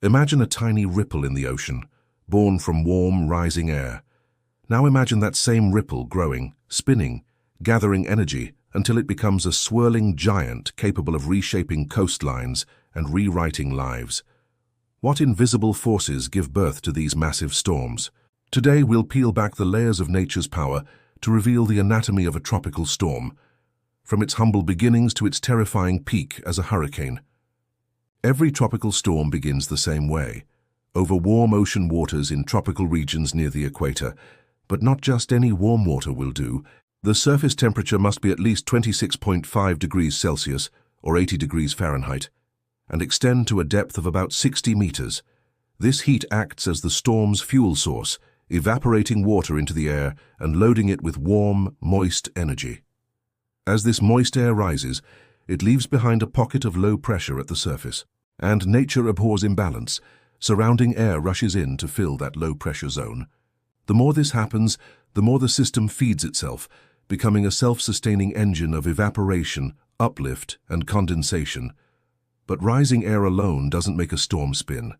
Imagine a tiny ripple in the ocean, born from warm, rising air. Now imagine that same ripple growing, spinning, gathering energy until it becomes a swirling giant capable of reshaping coastlines and rewriting lives. What invisible forces give birth to these massive storms? Today we'll peel back the layers of nature's power to reveal the anatomy of a tropical storm, from its humble beginnings to its terrifying peak as a hurricane. Every tropical storm begins the same way, over warm ocean waters in tropical regions near the equator. But not just any warm water will do. The surface temperature must be at least 26.5 degrees Celsius or 80 degrees Fahrenheit and extend to a depth of about 60 meters. This heat acts as the storm's fuel source, evaporating water into the air and loading it with warm, moist energy. As this moist air rises, it leaves behind a pocket of low pressure at the surface, and nature abhors imbalance. Surrounding air rushes in to fill that low-pressure zone. The more this happens, the more the system feeds itself, becoming a self-sustaining engine of evaporation, uplift, and condensation. But rising air alone doesn't make a storm spin.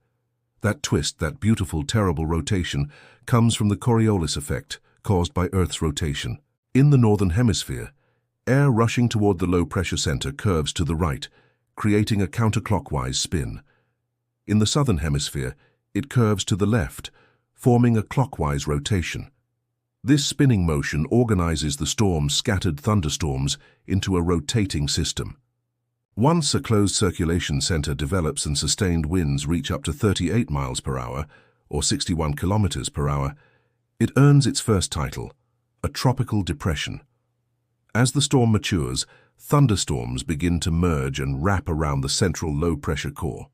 That twist, that beautiful, terrible rotation, comes from the Coriolis Effect, caused by Earth's rotation. In the northern hemisphere, air rushing toward the low-pressure center curves to the right, creating a counterclockwise spin. In the southern hemisphere, it curves to the left, forming a clockwise rotation. This spinning motion organizes the storm's scattered thunderstorms into a rotating system. Once a closed circulation center develops and sustained winds reach up to 38 miles per hour, or 61 kilometers per hour, it earns its first title, a tropical depression. As the storm matures, thunderstorms begin to merge and wrap around the central low-pressure core.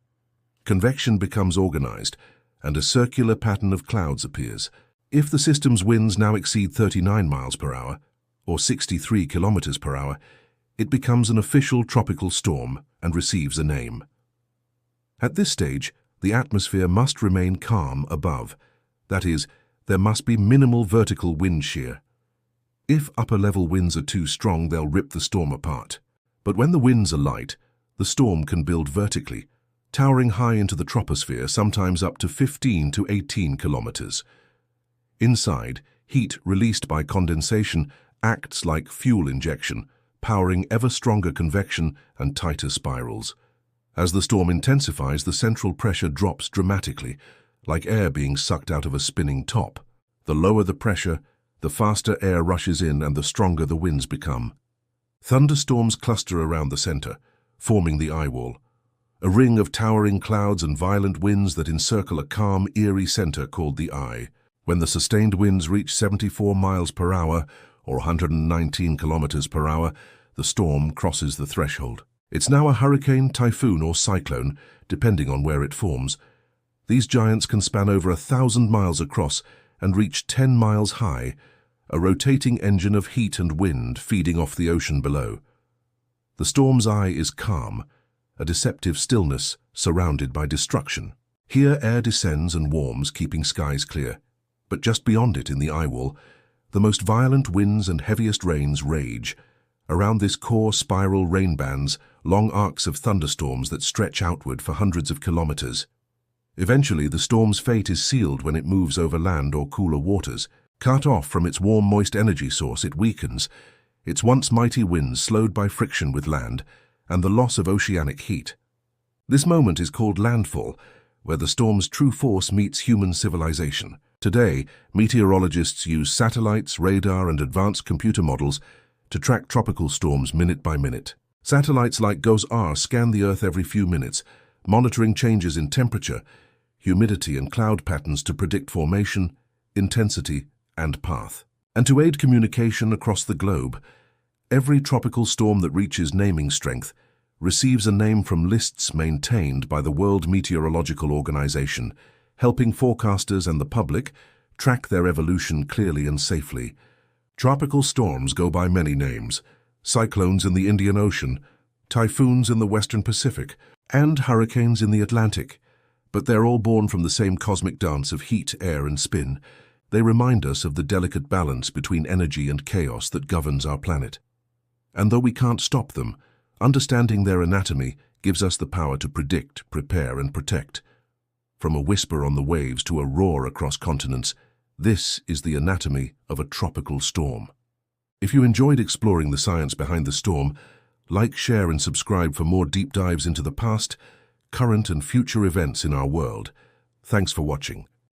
Convection becomes organized, and a circular pattern of clouds appears. If the system's winds now exceed 39 miles per hour, or 63 kilometers per hour, it becomes an official tropical storm and receives a name. At this stage, the atmosphere must remain calm above. That is, there must be minimal vertical wind shear. If upper-level winds are too strong, they'll rip the storm apart. But when the winds are light, the storm can build vertically, towering high into the troposphere, sometimes up to 15 to 18 kilometers. Inside, heat released by condensation acts like fuel injection, powering ever stronger convection and tighter spirals. As the storm intensifies, the central pressure drops dramatically, like air being sucked out of a spinning top. The lower the pressure, the faster air rushes in and the stronger the winds become. Thunderstorms cluster around the center, forming the eyewall, a ring of towering clouds and violent winds that encircle a calm, eerie center called the eye. When the sustained winds reach 74 miles per hour, or 119 kilometers per hour, the storm crosses the threshold. It's now a hurricane, typhoon, or cyclone, depending on where it forms. These giants can span over 1,000 miles across and reach 10 miles high, a rotating engine of heat and wind feeding off the ocean below. The storm's eye is calm, a deceptive stillness surrounded by destruction. Here air descends and warms, keeping skies clear. But just beyond it, in the eyewall, the most violent winds and heaviest rains rage. Around this core spiral rain bands, long arcs of thunderstorms that stretch outward for hundreds of kilometers. Eventually, the storm's fate is sealed when it moves over land or cooler waters. Cut off from its warm, moist energy source, it weakens, its once mighty winds slowed by friction with land and the loss of oceanic heat. This moment is called landfall, where the storm's true force meets human civilization. Today, meteorologists use satellites, radar, and advanced computer models to track tropical storms minute by minute. Satellites like GOES-R scan the Earth every few minutes, monitoring changes in temperature, humidity, and cloud patterns to predict formation, intensity, and path. And to aid communication across the globe, every tropical storm that reaches naming strength receives a name from lists maintained by the World Meteorological Organization, helping forecasters and the public track their evolution clearly and safely. Tropical storms go by many names: cyclones in the Indian Ocean, typhoons in the Western Pacific, and hurricanes in the Atlantic. But they're all born from the same cosmic dance of heat, air, and spin. They remind us of the delicate balance between energy and chaos that governs our planet. And though we can't stop them, understanding their anatomy gives us the power to predict, prepare, and protect. From a whisper on the waves to a roar across continents, this is the anatomy of a tropical storm. If you enjoyed exploring the science behind the storm, like, share and subscribe for more deep dives into the past, current and future events in our world. Thanks for watching.